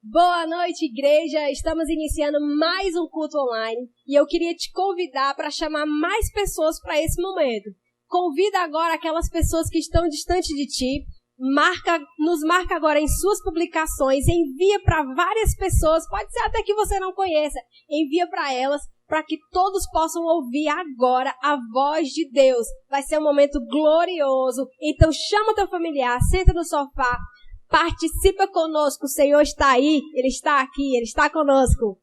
Boa noite, igreja! Estamos iniciando mais um culto online e eu queria te convidar para chamar mais pessoas para esse momento. Convida agora aquelas pessoas que estão distante de ti, nos marca agora em suas publicações, envia para várias pessoas, pode ser até que você não conheça, envia para elas, para que todos possam ouvir agora a voz de Deus. Vai ser um momento glorioso, então chama o teu familiar, senta no sofá, participa conosco, o Senhor está aí, Ele está aqui, Ele está conosco.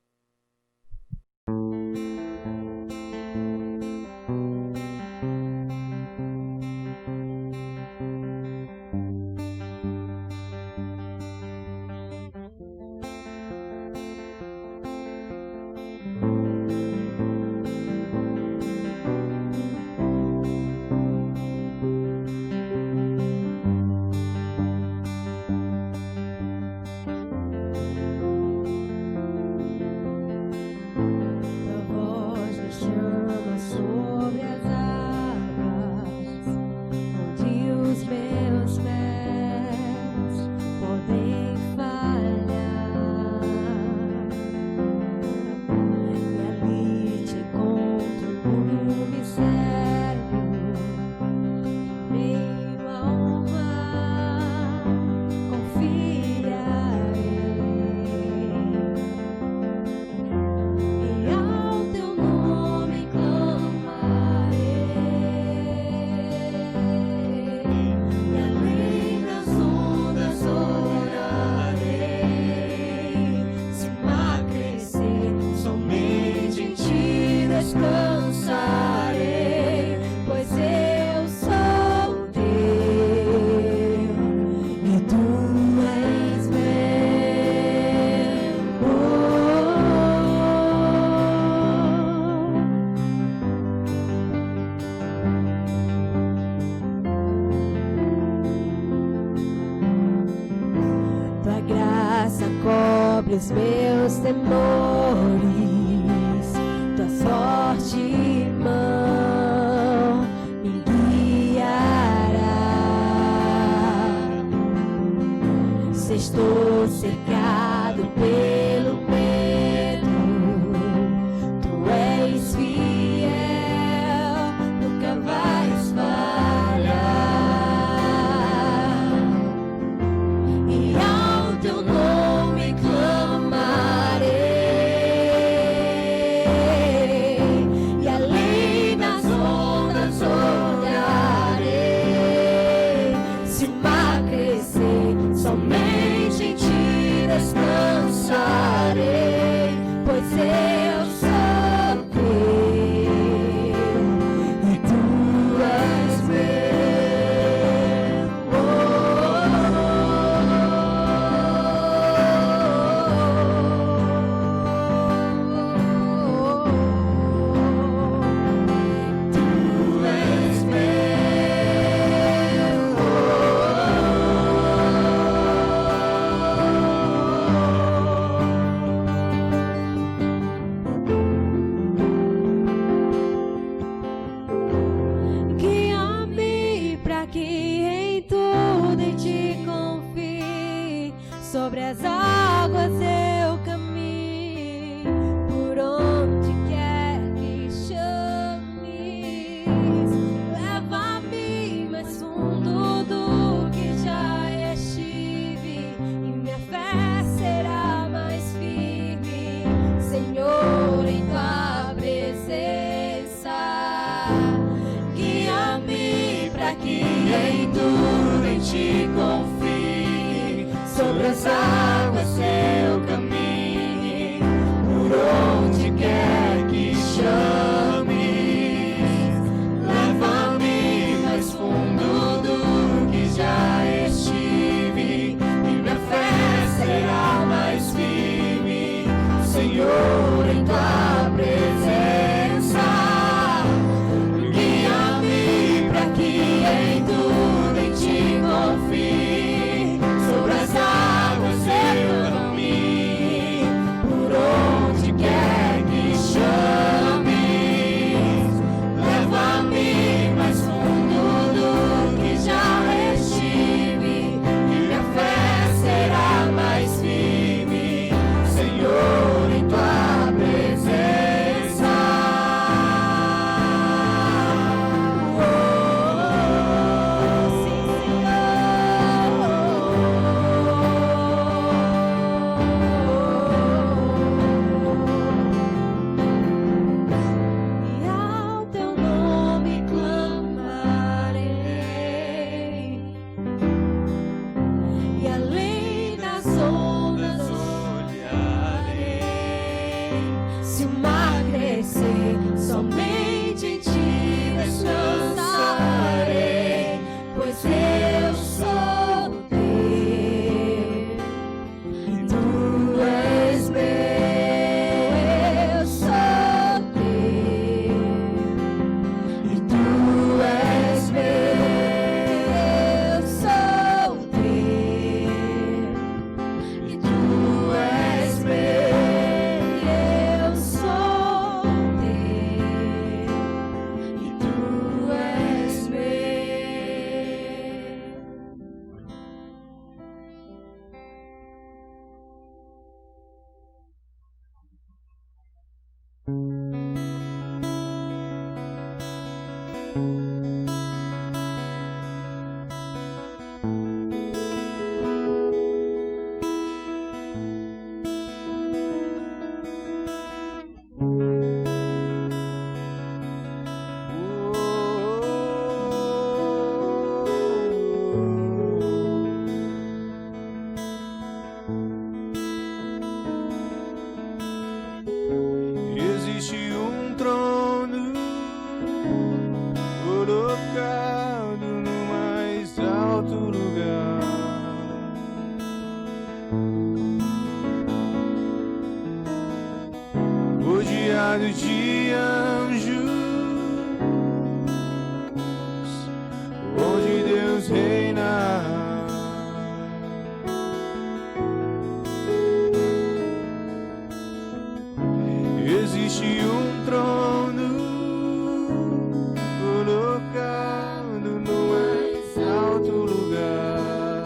Os meus temores, tua forte mão me guiará. Se estou cercado pelo medo, tu és fiel, nunca vais falhar. E ao teu nome descansarei, pois eu sou teu e tu és meu. Tu és meu. Sobre as águas eu caminho, por onde quer que chames, leva-me mais fundo do que já estive, e minha fé será mais firme, Senhor, em tua presença. Guia-me para que em tudo em ti confie. Sobre as águas eu caminho. rodeado de anjos, onde Deus reina. Existe um trono colocado no mais alto lugar.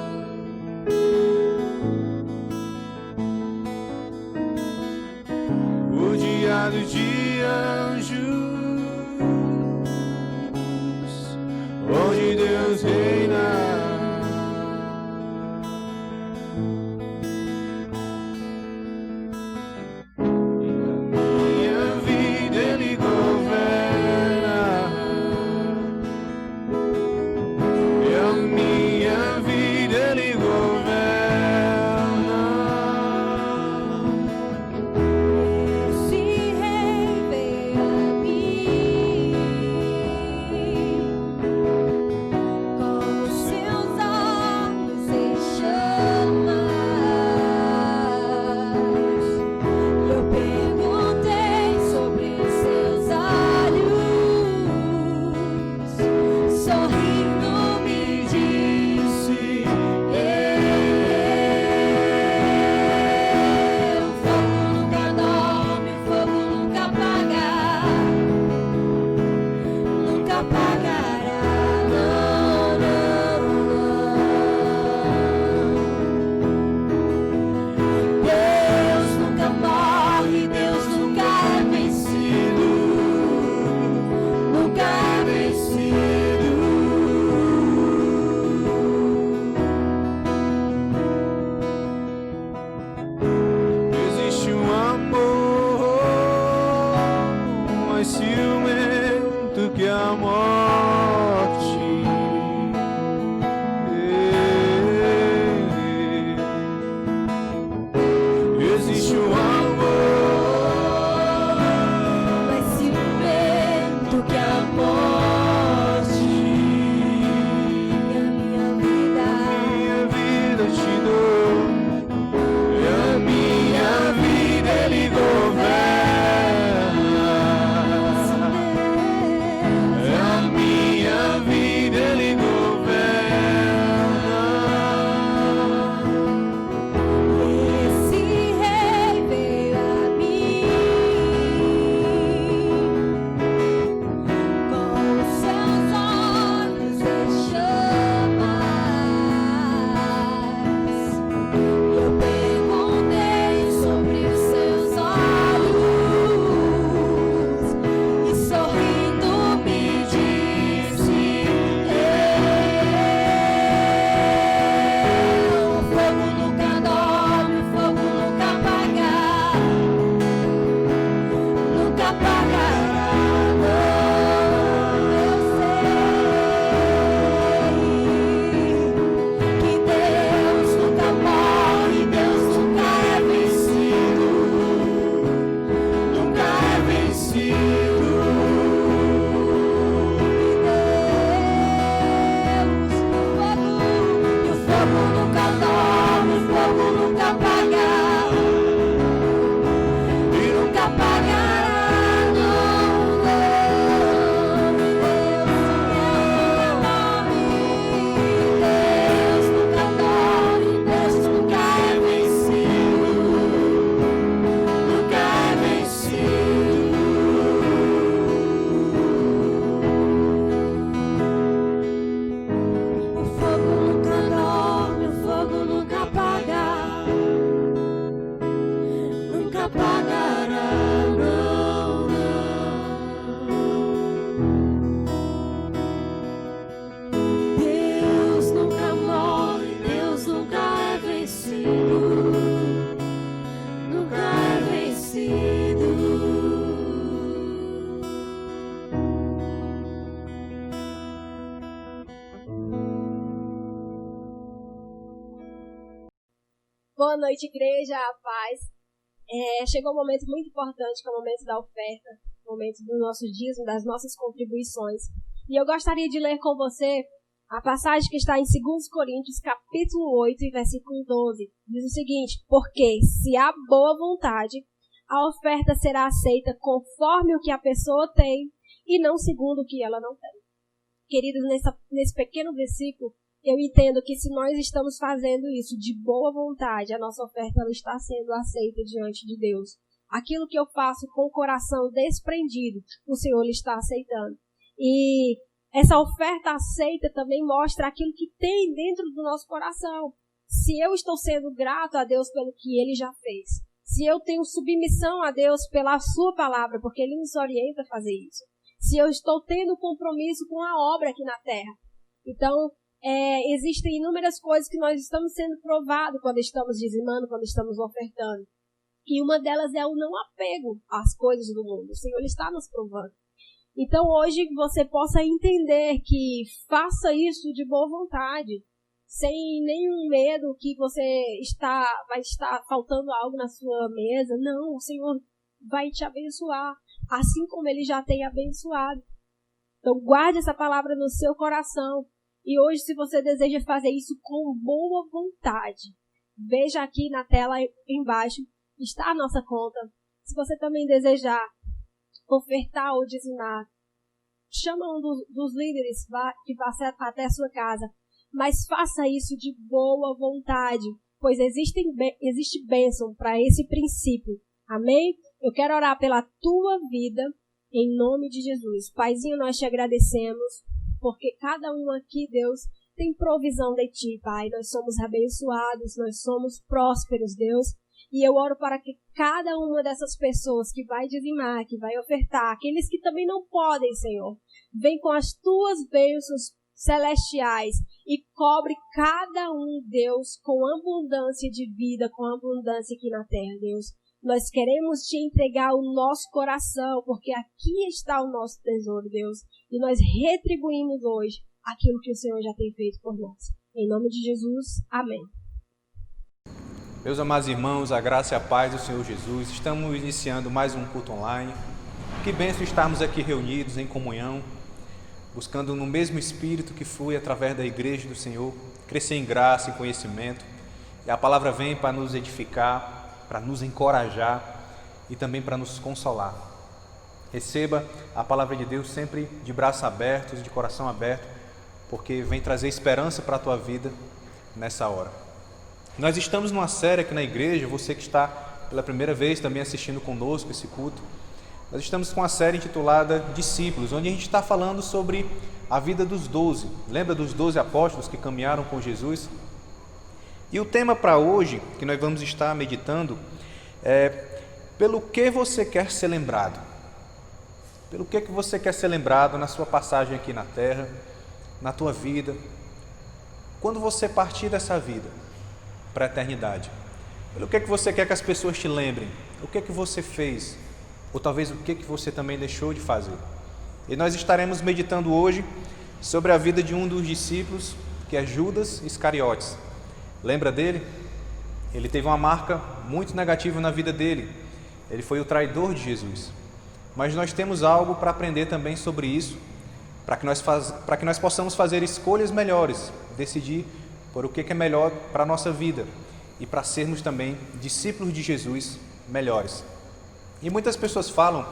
Rodeado de anjos, onde Deus reina. Minha vida Ele governa, e a minha vida Ele governa. Esse rei veio a mim, com os seus olhos em chamas. Eu perguntei sobre seus olhos, sorrindo me disse: fogo nunca dorme, fogo nunca apaga, nunca apagará, não, não, não. Deus nunca morre, Deus nunca é vencido, nunca é vencido. Existe um amor mais ciumento que a morte. Existe um amor Mais ciumento que a morte, e a minha vida te dou, e a minha vida Ele governa, e a minha vida Ele governa. esse rei veio a mim, com os seus olhos em chamas. Eu perguntei sobre os seus olhos, e sorrindo me disse: o fogo nunca dorme, o fogo nunca apaga, nunca apagará, não. Eu sei que Deus nunca morre, Deus nunca é vencido, Nunca é vencido. E o fogo nunca dorme, o fogo nunca apaga, E nunca apagará, não, não. Deus nunca dorme, Deus nunca é vencido, nunca é vencido. o fogo nunca dorme, o fogo nunca apaga, nunca apagará, não, não. Deus nunca morre, Deus nunca é vencido, nunca é vencido. Boa noite, igreja, a paz. Chegou um momento muito importante, que é o momento da oferta, o momento do nosso dízimo, das nossas contribuições. E eu gostaria de ler com você a passagem que está em 2 Coríntios, capítulo 8, versículo 12. Diz o seguinte: porque se há boa vontade, a oferta será aceita conforme o que a pessoa tem e não segundo o que ela não tem. Queridos, nesse pequeno versículo, eu entendo que se nós estamos fazendo isso de boa vontade, a nossa oferta ela está sendo aceita diante de Deus. Aquilo que eu faço com o coração desprendido, o Senhor está aceitando. E essa oferta aceita também mostra aquilo que tem dentro do nosso coração. Se eu estou sendo grato a Deus pelo que Ele já fez, se eu tenho submissão a Deus pela sua palavra, porque Ele nos orienta a fazer isso, se eu estou tendo compromisso com a obra aqui na terra. Então, existem inúmeras coisas que nós estamos sendo provados quando estamos dizimando, quando estamos ofertando. E uma delas é o não apego às coisas do mundo. O Senhor está nos provando. Então, hoje, você possa entender que faça isso de boa vontade, sem nenhum medo que vai estar faltando algo na sua mesa. Não, o Senhor vai te abençoar, assim como Ele já tem abençoado. Então, guarde essa palavra no seu coração. E hoje, se você deseja fazer isso com boa vontade, veja aqui na tela embaixo, está a nossa conta. Se você também desejar ofertar ou dizimar, chama um dos líderes que vá até a sua casa, mas faça isso de boa vontade, pois existe bênção para esse princípio. Amém? Eu quero orar pela tua vida, em nome de Jesus. Paizinho, nós te agradecemos, porque cada um aqui, Deus, tem provisão de ti, Pai. Nós somos abençoados, nós somos prósperos, Deus. E eu oro para que cada uma dessas pessoas que vai dizimar, que vai ofertar, aqueles que também não podem, Senhor, vem com as tuas bênçãos celestiais e cobre cada um, Deus, com abundância de vida, com abundância aqui na terra, Deus. Nós queremos te entregar o nosso coração, porque aqui está o nosso tesouro, Deus. E nós retribuímos hoje aquilo que o Senhor já tem feito por nós. Em nome de Jesus, amém. Meus amados irmãos, a graça e a paz do Senhor Jesus, estamos iniciando mais um culto online. Que bênção estarmos aqui reunidos em comunhão, buscando no mesmo Espírito que flui através da igreja do Senhor, crescer em graça e conhecimento. E a palavra vem para nos edificar, para nos encorajar e também para nos consolar. Receba a palavra de Deus sempre de braços abertos, de coração aberto, porque vem trazer esperança para a tua vida nessa hora. Nós estamos numa série aqui na igreja, você que está pela primeira vez também assistindo conosco esse culto, nós estamos com uma série intitulada Discípulos, onde a gente está falando sobre a vida dos 12. Lembra dos 12 apóstolos que caminharam com Jesus? E o tema para hoje, que nós vamos estar meditando, é pelo que você quer ser lembrado. Pelo que você quer ser lembrado na sua passagem aqui na terra, na tua vida, quando você partir dessa vida para a eternidade. Pelo que você quer que as pessoas te lembrem? O que você fez? Ou talvez o que você também deixou de fazer? E nós estaremos meditando hoje sobre a vida de um dos discípulos, que é Judas Iscariotes. Lembra dele? Ele teve uma marca muito negativa na vida dele. Ele foi o traidor de Jesus. Mas nós temos algo para aprender também sobre isso, para que nós possamos fazer escolhas melhores, decidir por o que é melhor para a nossa vida e para sermos também discípulos de Jesus melhores. E muitas pessoas falam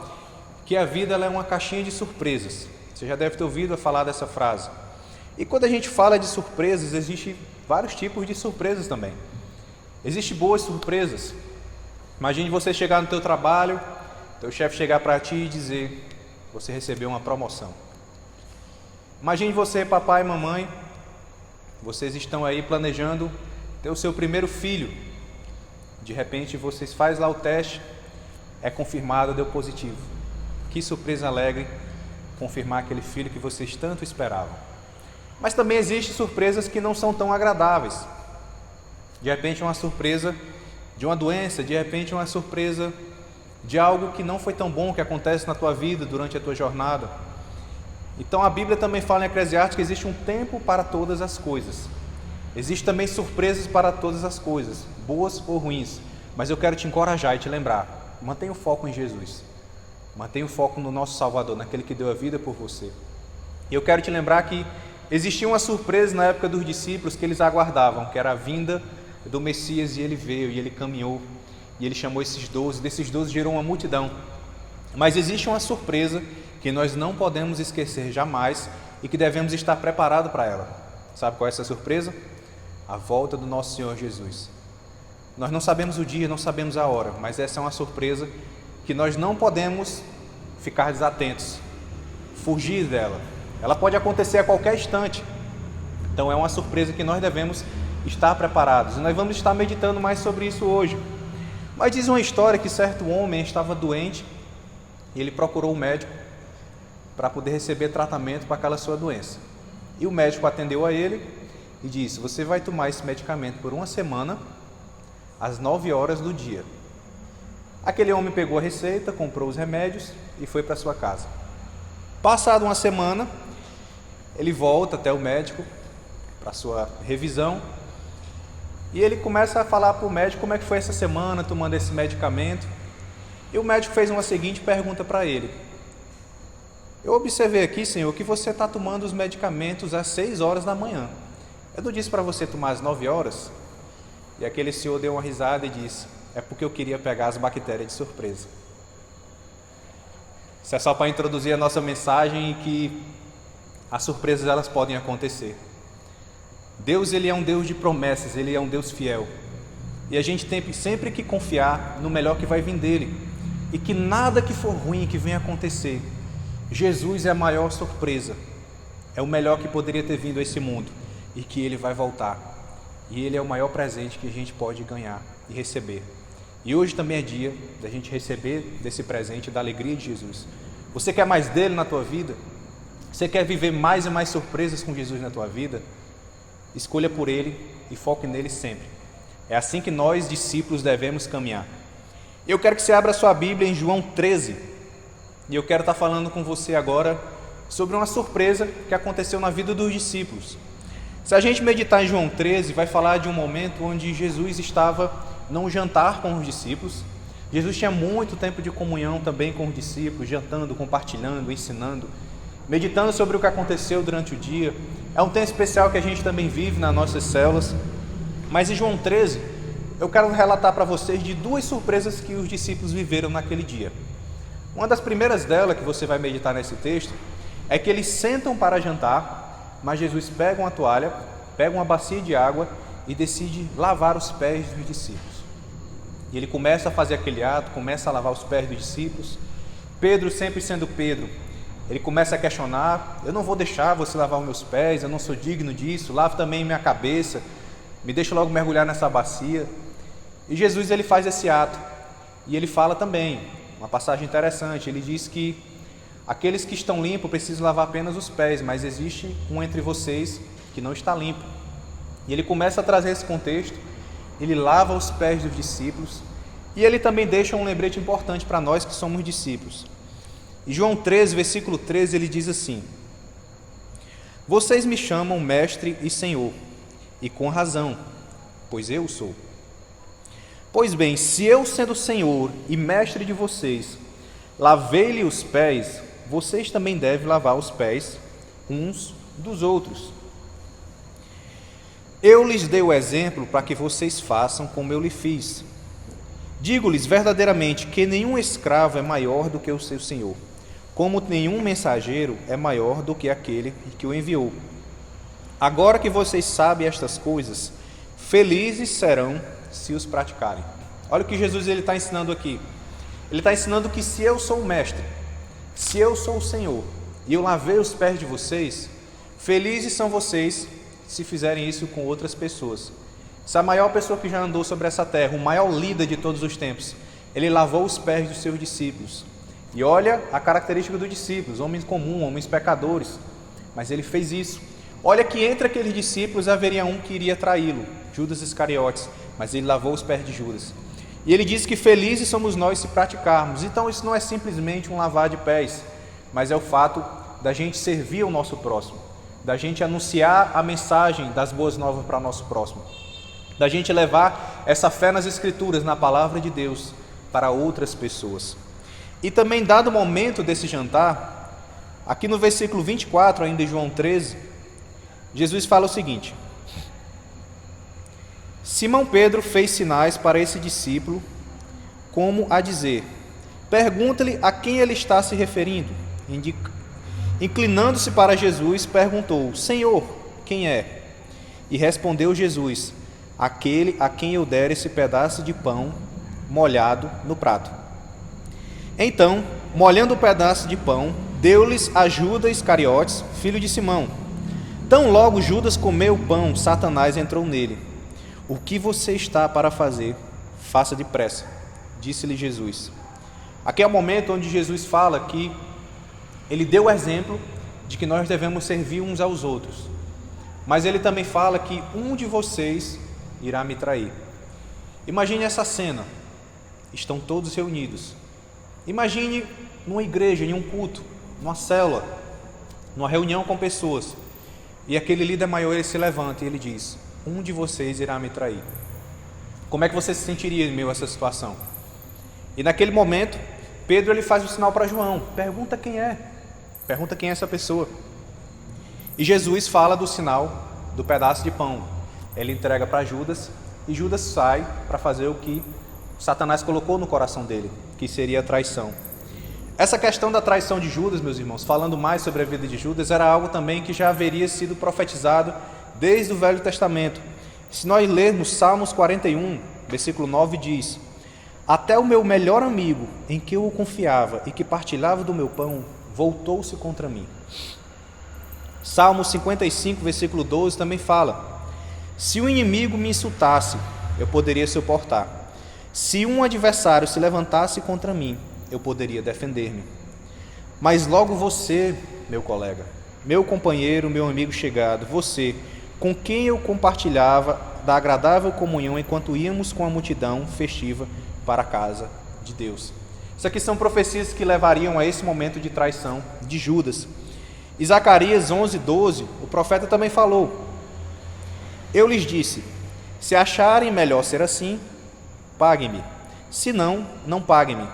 que a vida ela é uma caixinha de surpresas. Você já deve ter ouvido falar dessa frase. E quando a gente fala de surpresas, existem vários tipos de surpresas também. Existem boas surpresas. Imagine você chegar no teu trabalho, teu chefe chegar para ti e dizer: você recebeu uma promoção. Imagine você, papai e mamãe, vocês estão aí planejando ter o seu primeiro filho. De repente vocês fazem lá o teste, é confirmado, deu positivo. Que surpresa alegre confirmar aquele filho que vocês tanto esperavam. Mas também existem surpresas que não são tão agradáveis. De repente uma surpresa de uma doença, de repente uma surpresa de algo que não foi tão bom que acontece na tua vida durante a tua jornada. Então a Bíblia também fala em Eclesiastes que existe um tempo para todas as coisas. Existem também surpresas para todas as coisas, boas ou ruins. Mas eu quero te encorajar e te lembrar, mantenha o foco em Jesus. Mantenha o foco no nosso Salvador, naquele que deu a vida por você. E eu quero te lembrar que existia uma surpresa na época dos discípulos que eles aguardavam, que era a vinda do Messias, e ele veio e ele caminhou. e ele chamou esses 12, desses 12 gerou uma multidão. Mas existe uma surpresa que nós não podemos esquecer jamais e que devemos estar preparados para ela. Sabe qual é essa surpresa? A volta do nosso Senhor Jesus. Nós não sabemos o dia, não sabemos a hora, mas essa é uma surpresa que nós não podemos ficar desatentos, fugir dela. Ela pode acontecer a qualquer instante. Então é uma surpresa que nós devemos estar preparados. E nós vamos estar meditando mais sobre isso hoje. Mas diz uma história que certo homem estava doente e ele procurou um médico para poder receber tratamento para aquela sua doença. E o médico atendeu a ele e disse: você vai tomar esse medicamento por uma semana, às 9 horas do dia. Aquele homem pegou a receita, comprou os remédios e foi para sua casa. Passada uma semana, ele volta até o médico para sua revisão e ele começa a falar para o médico como é que foi essa semana tomando esse medicamento. E o médico fez uma seguinte pergunta para ele: eu observei aqui, senhor, que você está tomando os medicamentos às 6 horas da manhã. Eu não disse para você tomar às 9 horas? E aquele senhor deu uma risada e disse: é porque eu queria pegar as bactérias de surpresa. Isso é só para introduzir a nossa mensagem, que as surpresas elas podem acontecer. Deus, ele é um Deus de promessas, ele é um Deus fiel. E a gente tem sempre que confiar no melhor que vai vir dele. E que nada que for ruim que venha acontecer, Jesus é a maior surpresa. É o melhor que poderia ter vindo a esse mundo. E que ele vai voltar. E ele é o maior presente que a gente pode ganhar e receber. E hoje também é dia da gente receber desse presente, da alegria de Jesus. Você quer mais dele na tua vida? Você quer viver mais e mais surpresas com Jesus na tua vida? Escolha por ele e foque nele sempre. É assim que nós, discípulos, devemos caminhar. Eu quero que você abra a sua Bíblia em João 13. E eu quero estar falando com você agora sobre uma surpresa que aconteceu na vida dos discípulos. Se a gente meditar em João 13, vai falar de um momento onde Jesus estava num jantar com os discípulos. Jesus tinha muito tempo de comunhão também com os discípulos, jantando, compartilhando, ensinando, meditando sobre o que aconteceu durante o dia. É um tempo especial que a gente também vive nas nossas células. Mas em João 13, eu quero relatar para vocês de 2 surpresas que os discípulos viveram naquele dia. Uma das primeiras delas, que você vai meditar nesse texto, é que eles sentam para jantar, mas Jesus pega uma toalha, pega uma bacia de água e decide lavar os pés dos discípulos. E ele começa a fazer aquele ato, começa a lavar os pés dos discípulos. Pedro, sempre sendo Pedro, ele começa a questionar: eu não vou deixar você lavar os meus pés, eu não sou digno disso, lave também minha cabeça, me deixa logo mergulhar nessa bacia. E Jesus, ele faz esse ato, e ele fala também, uma passagem interessante, ele diz que aqueles que estão limpos precisam lavar apenas os pés, mas existe um entre vocês que não está limpo. E ele começa a trazer esse contexto, ele lava os pés dos discípulos, e ele também deixa um lembrete importante para nós que somos discípulos. Em João 13, versículo 13, ele diz assim: vocês me chamam mestre e senhor, e com razão, pois eu sou. Pois bem, se eu, sendo senhor e mestre de vocês, lavei-lhe os pés, vocês também devem lavar os pés uns dos outros. Eu lhes dei o exemplo para que vocês façam como eu lhe fiz. Digo-lhes verdadeiramente que nenhum escravo é maior do que o seu senhor, como nenhum mensageiro é maior do que aquele que o enviou. Agora que vocês sabem estas coisas, felizes serão se os praticarem. Olha o que Jesus está ensinando aqui. Ele está ensinando que se eu sou o mestre, se eu sou o Senhor, e eu lavei os pés de vocês, felizes são vocês se fizerem isso com outras pessoas. Essa maior pessoa que já andou sobre essa terra, o maior líder de todos os tempos, ele lavou os pés dos seus discípulos. E olha a característica dos discípulos: homens comuns, homens pecadores. Mas ele fez isso. Olha que entre aqueles discípulos haveria um que iria traí-lo, Judas Iscariotes, mas ele lavou os pés de Judas. E ele diz que felizes somos nós se praticarmos. Então isso não é simplesmente um lavar de pés, mas é o fato da gente servir o nosso próximo, da gente anunciar a mensagem das boas novas para o nosso próximo, da gente levar essa fé nas Escrituras, na palavra de Deus, para outras pessoas. E também, dado o momento desse jantar, aqui no versículo 24, ainda em João 13, Jesus fala o seguinte: Simão Pedro fez sinais para esse discípulo como a dizer: pergunta-lhe a quem ele está se referindo. Inclinando-se para Jesus, perguntou: Senhor, quem é? E respondeu Jesus: aquele a quem eu der esse pedaço de pão molhado no prato. Então, molhando o pedaço de pão, deu-lhes a Judas Iscariotes, filho de Simão. Tão logo Judas comeu o pão, Satanás entrou nele. O que você está para fazer? Faça depressa, disse-lhe Jesus. Aqui é o momento onde Jesus fala que ele deu o exemplo de que nós devemos servir uns aos outros. Mas ele também fala que um de vocês irá me trair. Imagine essa cena. Estão todos reunidos. Imagine numa igreja, em um culto, numa célula, numa reunião com pessoas. E aquele líder maior, ele se levanta e ele diz: um de vocês irá me trair. Como é que você se sentiria em meio a essa situação? E naquele momento, Pedro ele faz o sinal para João: pergunta quem é. Pergunta quem é essa pessoa. E Jesus fala do sinal do pedaço de pão. Ele entrega para Judas e Judas sai para fazer o que Satanás colocou no coração dele, que seria a traição. Essa questão da traição de Judas, meus irmãos, falando mais sobre a vida de Judas, era algo também que já haveria sido profetizado desde o Velho Testamento. Se nós lermos Salmos 41, versículo 9, diz: até o meu melhor amigo, em que eu confiava e que partilhava do meu pão, voltou-se contra mim. Salmo 55, versículo 12 também fala: se o inimigo me insultasse, eu poderia suportar. Se um adversário se levantasse contra mim, eu poderia defender-me. Mas logo você, meu colega, meu companheiro, meu amigo chegado, você, com quem eu compartilhava da agradável comunhão enquanto íamos com a multidão festiva para a casa de Deus. Isso aqui são profecias que levariam a esse momento de traição de Judas. Em Zacarias 11:12, o profeta também falou: eu lhes disse, se acharem melhor ser assim, paguem-me, se não, não paguem-me.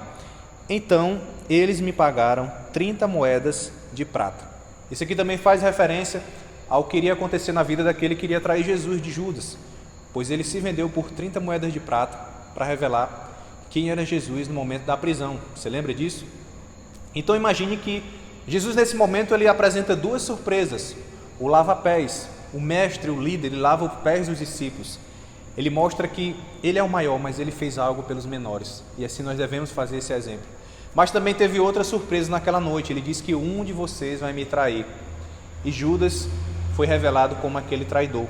Então eles me pagaram 30 moedas de prata. Isso aqui também faz referência ao que iria acontecer na vida daquele que iria trair Jesus, de Judas, pois ele se vendeu por 30 moedas de prata para revelar quem era Jesus no momento da prisão. Você lembra disso? Então imagine que Jesus nesse momento ele apresenta duas surpresas: o lava-pés. O mestre, o líder, ele lava os pés dos discípulos. Ele mostra que ele é o maior, mas ele fez algo pelos menores. E assim nós devemos fazer esse exemplo. Mas também teve outra surpresa naquela noite. Ele disse que um de vocês vai me trair. E Judas foi revelado como aquele traidor.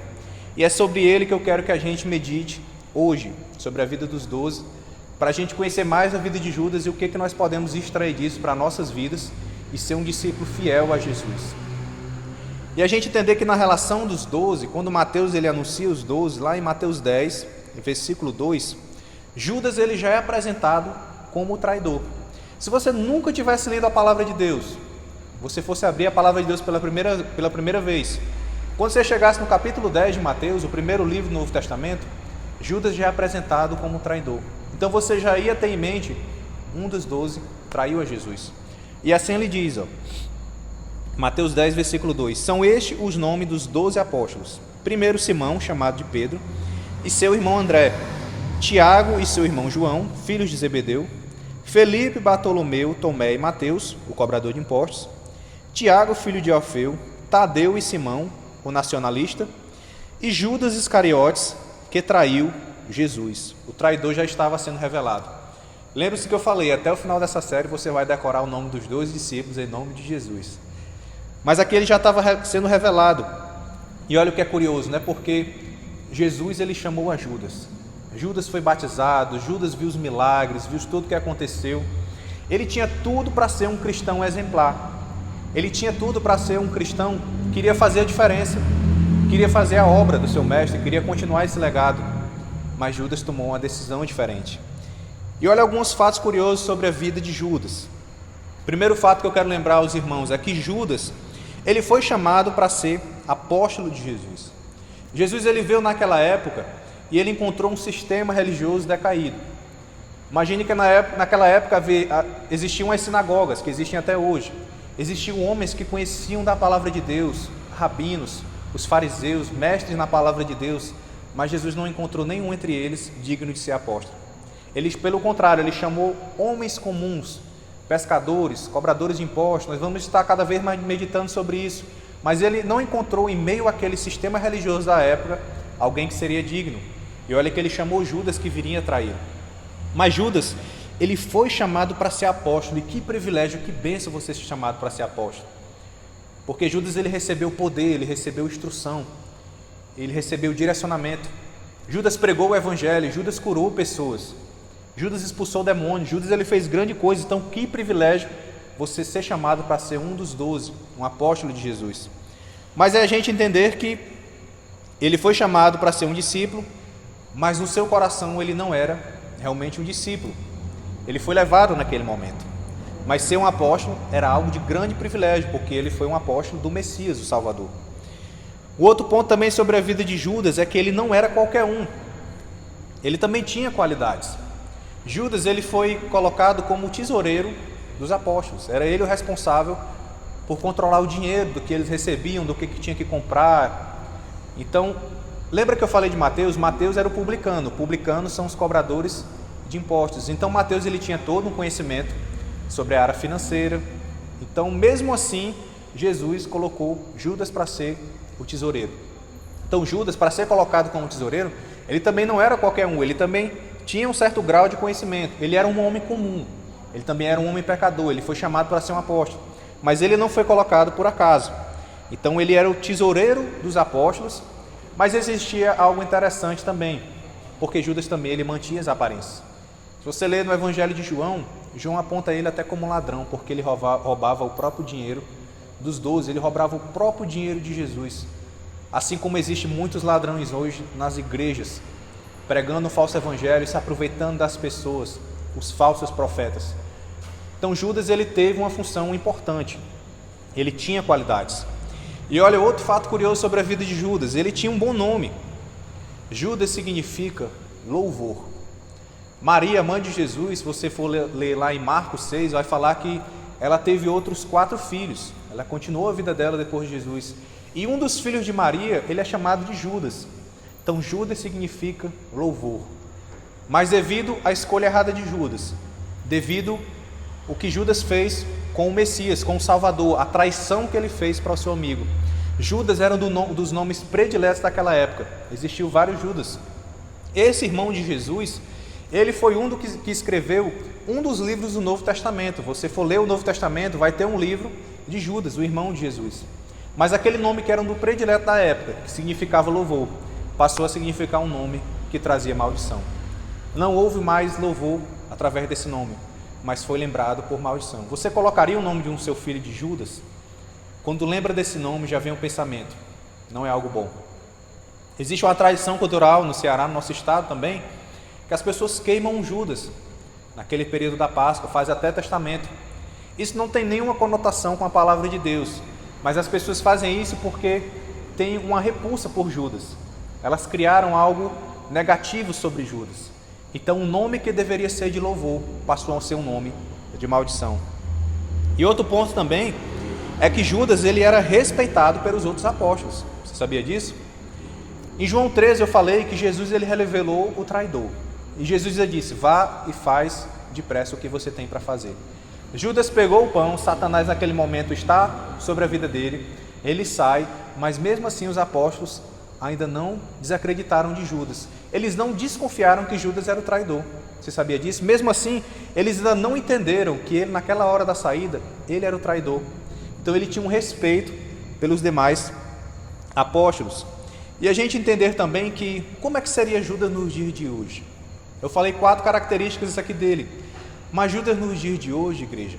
E é sobre ele que eu quero que a gente medite hoje, sobre a vida dos 12, para a gente conhecer mais a vida de Judas e o que nós podemos extrair disso para nossas vidas e ser um discípulo fiel a Jesus. E a gente entender que na relação dos 12, quando Mateus ele anuncia os 12, lá em Mateus 10, versículo 2, Judas ele já é apresentado como o traidor. Se você nunca tivesse lido a palavra de Deus, você fosse abrir a palavra de Deus pela primeira vez, quando você chegasse no capítulo 10 de Mateus, o primeiro livro do Novo Testamento, Judas já é apresentado como traidor. Então você já ia ter em mente, um dos 12 traiu a Jesus. E assim ele diz, Mateus 10, versículo 2, são estes os nomes dos 12 apóstolos. Primeiro Simão, chamado de Pedro, e seu irmão André, Tiago e seu irmão João, filhos de Zebedeu, Felipe, Bartolomeu, Tomé e Mateus, o cobrador de impostos, Tiago, filho de Alfeu, Tadeu e Simão, o nacionalista, e Judas Iscariotes, que traiu Jesus. O traidor já estava sendo revelado. Lembre-se que eu falei, até o final dessa série você vai decorar o nome dos 12 discípulos em nome de Jesus. Mas aqui ele já estava sendo revelado. E olha o que é curioso, né? Porque Jesus ele chamou a Judas. Judas foi batizado, Judas viu os milagres, viu tudo o que aconteceu. Ele tinha tudo para ser um cristão exemplar. Ele tinha tudo para ser um cristão que queria fazer a diferença, queria fazer a obra do seu mestre, queria continuar esse legado. Mas Judas tomou uma decisão diferente. E olha alguns fatos curiosos sobre a vida de Judas. O primeiro fato que eu quero lembrar aos irmãos é que Judas ele foi chamado para ser apóstolo de Jesus. Jesus ele veio naquela época e ele encontrou um sistema religioso decaído. Imagine que naquela época existiam as sinagogas, que existem até hoje. Existiam homens que conheciam da palavra de Deus, rabinos, os fariseus, mestres na palavra de Deus, mas Jesus não encontrou nenhum entre eles digno de ser apóstolo. Ele, pelo contrário, ele chamou homens comuns, pescadores, cobradores de impostos. Nós vamos estar cada vez mais meditando sobre isso. Mas ele não encontrou em meio àquele sistema religioso da época alguém que seria digno. E olha que ele chamou Judas, que viria trair. Mas Judas, ele foi chamado para ser apóstolo. E que privilégio, que bênção você ser chamado para ser apóstolo. Porque Judas, ele recebeu poder, ele recebeu instrução, ele recebeu direcionamento. Judas pregou o evangelho, Judas curou pessoas, Judas expulsou demônios, Judas, ele fez grande coisa. Então que privilégio você ser chamado para ser um dos 12, um apóstolo de Jesus. Mas é a gente entender que ele foi chamado para ser um discípulo, mas no seu coração ele não era realmente um discípulo. Ele foi levado naquele momento. Mas ser um apóstolo era algo de grande privilégio, porque ele foi um apóstolo do Messias, o Salvador. O outro ponto também sobre a vida de Judas é que ele não era qualquer um. Ele também tinha qualidades. Judas, ele foi colocado como o tesoureiro dos apóstolos. Era ele o responsável por controlar o dinheiro, do que eles recebiam, do que tinha que comprar. Então, lembra que eu falei de Mateus? Mateus era o publicano. Publicanos são os cobradores de impostos. Então, Mateus, ele tinha todo um conhecimento sobre a área financeira. Então, mesmo assim, Jesus colocou Judas para ser o tesoureiro. Então, Judas, para ser colocado como tesoureiro, ele também não era qualquer um, ele também tinha um certo grau de conhecimento. Ele era um homem comum, ele também era um homem pecador, ele foi chamado para ser um apóstolo, mas ele não foi colocado por acaso. Então, ele era o tesoureiro dos apóstolos, mas existia algo interessante também, porque Judas também, ele mantinha as aparências. Se você ler no Evangelho de João, João aponta ele até como ladrão, porque ele roubava o próprio dinheiro dos 12, ele roubava o próprio dinheiro de Jesus. Assim como existem muitos ladrões hoje nas igrejas, pregando o falso evangelho e se aproveitando das pessoas, os falsos profetas. Então Judas, ele teve uma função importante, ele tinha qualidades. E olha, outro fato curioso sobre a vida de Judas, ele tinha um bom nome. Judas significa louvor. Maria, mãe de Jesus, se você for ler lá em Marcos 6, vai falar que ela teve outros 4 filhos. Ela continuou a vida dela depois de Jesus. E um dos filhos de Maria, ele é chamado de Judas. Então Judas significa louvor. Mas devido à escolha errada de Judas, devido ao que Judas fez com o Messias, com o Salvador, a traição que ele fez para o seu amigo, Judas era dos nomes prediletos daquela época. Existiu vários Judas. Esse irmão de Jesus, ele foi um que escreveu um dos livros do Novo Testamento. Você for ler o Novo Testamento, vai ter um livro de Judas, o irmão de Jesus. Mas aquele nome que era um do predileto da época, que significava louvor, passou a significar um nome que trazia maldição. Não houve mais louvor através desse nome, mas foi lembrado por maldição. Você colocaria o nome de um seu filho de Judas? Quando lembra desse nome, já vem um pensamento, não é algo bom. Existe uma tradição cultural no Ceará, no nosso estado também, que as pessoas queimam um Judas naquele período da Páscoa, faz até testamento. Isso não tem nenhuma conotação com a palavra de Deus, mas as pessoas fazem isso porque têm uma repulsa por Judas. Elas criaram algo negativo sobre Judas. Então o nome que deveria ser de louvor passou a ser um nome de maldição. E outro ponto também é que Judas, ele era respeitado pelos outros apóstolos. Você sabia disso? Em João 13 eu falei que Jesus, ele revelou o traidor. E Jesus já disse, vá e faz depressa o que você tem para fazer. Judas pegou o pão, Satanás naquele momento está sobre a vida dele, ele sai, mas mesmo assim os apóstolos ainda não desacreditaram de Judas. Eles não desconfiaram que Judas era o traidor. Você sabia disso? Mesmo assim, eles ainda não entenderam que ele, naquela hora da saída, ele era o traidor. Então ele tinha um respeito pelos demais apóstolos. E a gente entender também que, como é que seria Judas nos dias de hoje? Eu falei 4 características aqui dele, mas Judas nos dias de hoje, igreja,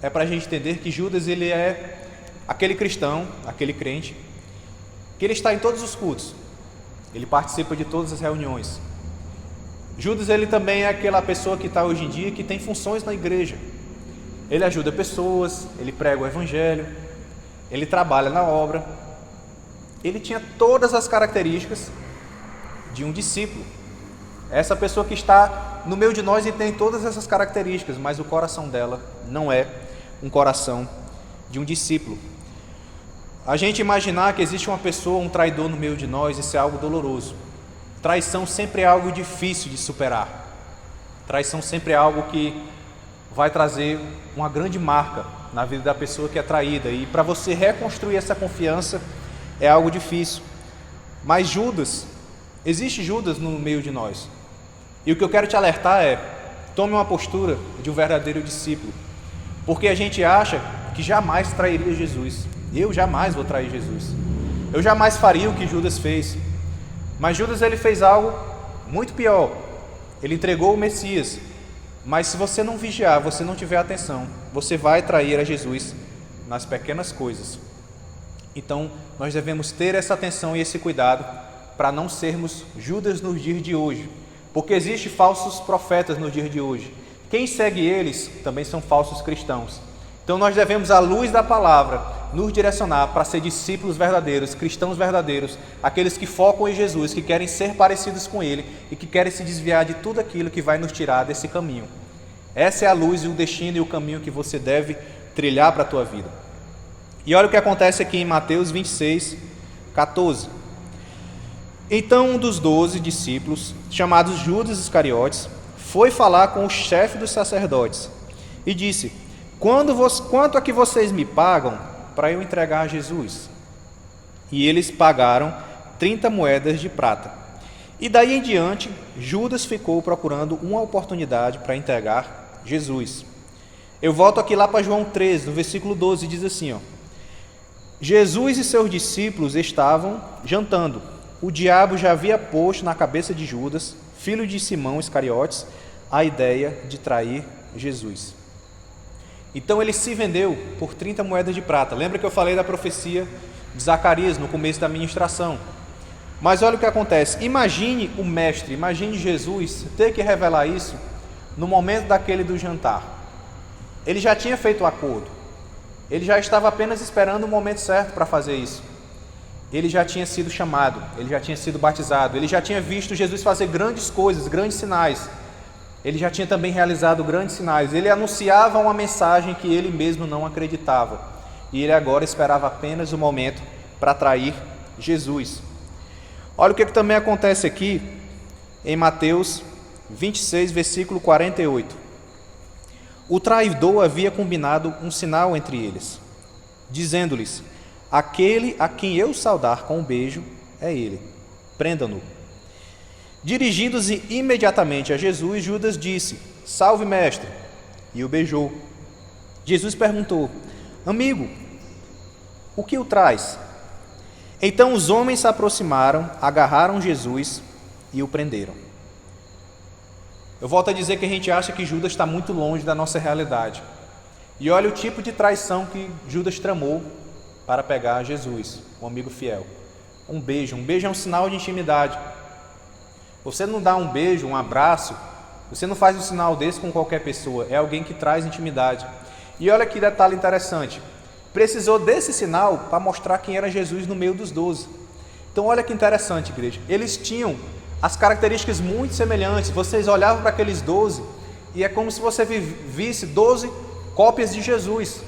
é para a gente entender que Judas, ele é aquele cristão, aquele crente, que ele está em todos os cultos, ele participa de todas as reuniões. Judas, ele também é aquela pessoa que está hoje em dia, que tem funções na igreja. Ele ajuda pessoas, ele prega o evangelho, ele trabalha na obra. Ele tinha todas as características de um discípulo. Essa pessoa que está no meio de nós e tem todas essas características, mas o coração dela não é um coração de um discípulo. A gente imaginar que existe uma pessoa, um traidor no meio de nós, isso é algo doloroso. Traição sempre é algo difícil de superar. Traição sempre é algo que vai trazer uma grande marca na vida da pessoa que é traída. E para você reconstruir essa confiança é algo difícil. Mas Judas, existe Judas no meio de nós. E o que eu quero te alertar é, tome uma postura de um verdadeiro discípulo. Porque a gente acha que jamais trairia Jesus. Eu jamais vou trair Jesus. Eu jamais faria o que Judas fez. Mas Judas, ele fez algo muito pior. Ele entregou o Messias. Mas se você não vigiar, você não tiver atenção, você vai trair a Jesus nas pequenas coisas. Então, nós devemos ter essa atenção e esse cuidado para não sermos Judas nos dias de hoje. Porque existem falsos profetas nos dias de hoje. Quem segue eles também são falsos cristãos. Então nós devemos, à luz da palavra, nos direcionar para ser discípulos verdadeiros, cristãos verdadeiros, aqueles que focam em Jesus, que querem ser parecidos com Ele e que querem se desviar de tudo aquilo que vai nos tirar desse caminho. Essa é a luz e o destino e o caminho que você deve trilhar para a tua vida. E olha o que acontece aqui em Mateus 26, 14. Então um dos 12 discípulos, chamados Judas Iscariotes, foi falar com o chefe dos sacerdotes e disse: quanto a que vocês me pagam para eu entregar a Jesus? E eles pagaram 30 moedas de prata. E daí em diante, Judas ficou procurando uma oportunidade para entregar Jesus. Eu volto aqui lá para João 13, no versículo 12, diz assim, Jesus e seus discípulos estavam jantando. O diabo já havia posto na cabeça de Judas, filho de Simão Iscariotes, a ideia de trair Jesus. Então ele se vendeu por 30 moedas de prata. Lembra que eu falei da profecia de Zacarias no começo da ministração? Mas olha o que acontece. Imagine o mestre, imagine Jesus ter que revelar isso no momento daquele do jantar. Ele já tinha feito o acordo. Ele já estava apenas esperando o momento certo para fazer isso. Ele já tinha sido chamado, ele já tinha sido batizado, ele já tinha visto Jesus fazer grandes coisas, grandes sinais. Ele já tinha também realizado grandes sinais. Ele anunciava uma mensagem que ele mesmo não acreditava. E ele agora esperava apenas o momento para trair Jesus. Olha o que também acontece aqui em Mateus 26, versículo 48. O traidor havia combinado um sinal entre eles, dizendo-lhes: aquele a quem eu saudar com um beijo é ele, prendam-no. Dirigindo-se imediatamente a Jesus, Judas disse: salve, mestre, e o beijou. Jesus perguntou: amigo, o que o traz? Então os homens se aproximaram, agarraram Jesus e o prenderam. Eu volto a dizer que a gente acha que Judas está muito longe da nossa realidade. E olha o tipo de traição que Judas tramou para pegar Jesus, um amigo fiel. Um beijo é um sinal de intimidade. Você não dá um beijo, um abraço, você não faz um sinal desse com qualquer pessoa, é alguém que traz intimidade. E olha que detalhe interessante, precisou desse sinal para mostrar quem era Jesus no meio dos 12. Então olha que interessante, igreja, eles tinham as características muito semelhantes. Vocês olhavam para aqueles 12 e é como se você visse 12 cópias de Jesus.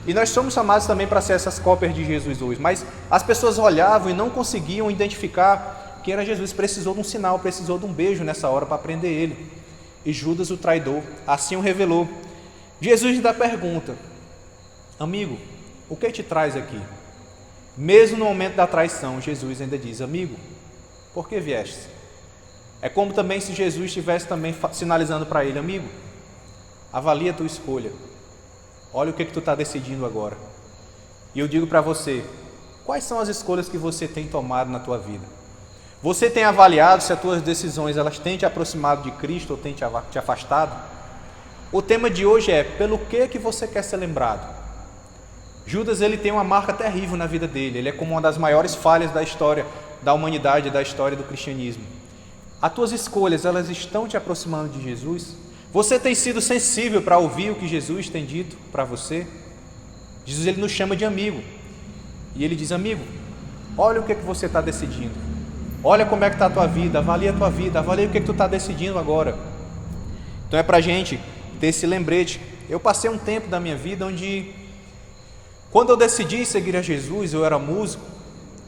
E nós somos chamados também para ser essas cópias de Jesus hoje, mas as pessoas olhavam e não conseguiam identificar quem era Jesus. Precisou de um sinal, precisou de um beijo nessa hora para prender ele. E Judas, o traidor, assim o revelou. Jesus lhe dá pergunta: amigo, o que te traz aqui? Mesmo no momento da traição, Jesus ainda diz: amigo, por que vieste? É como também se Jesus estivesse também sinalizando para ele: amigo, avalia a tua escolha. Olha o que tu está decidindo agora. E eu digo para você, quais são as escolhas que você tem tomado na tua vida? Você tem avaliado se as tuas decisões elas têm te aproximado de Cristo ou têm te afastado? O tema de hoje é: pelo que você quer ser lembrado? Judas, ele tem uma marca terrível na vida dele. Ele é como uma das maiores falhas da história da humanidade, da história do cristianismo. As tuas escolhas, elas estão te aproximando de Jesus? Você tem sido sensível para ouvir o que Jesus tem dito para você? Jesus, ele nos chama de amigo. E ele diz: amigo, olha o que você está decidindo. Olha como é que está a tua vida, avalia a tua vida, avalia o que tu está decidindo agora. Então é para a gente ter esse lembrete. Eu passei um tempo da minha vida onde, quando eu decidi seguir a Jesus, eu era músico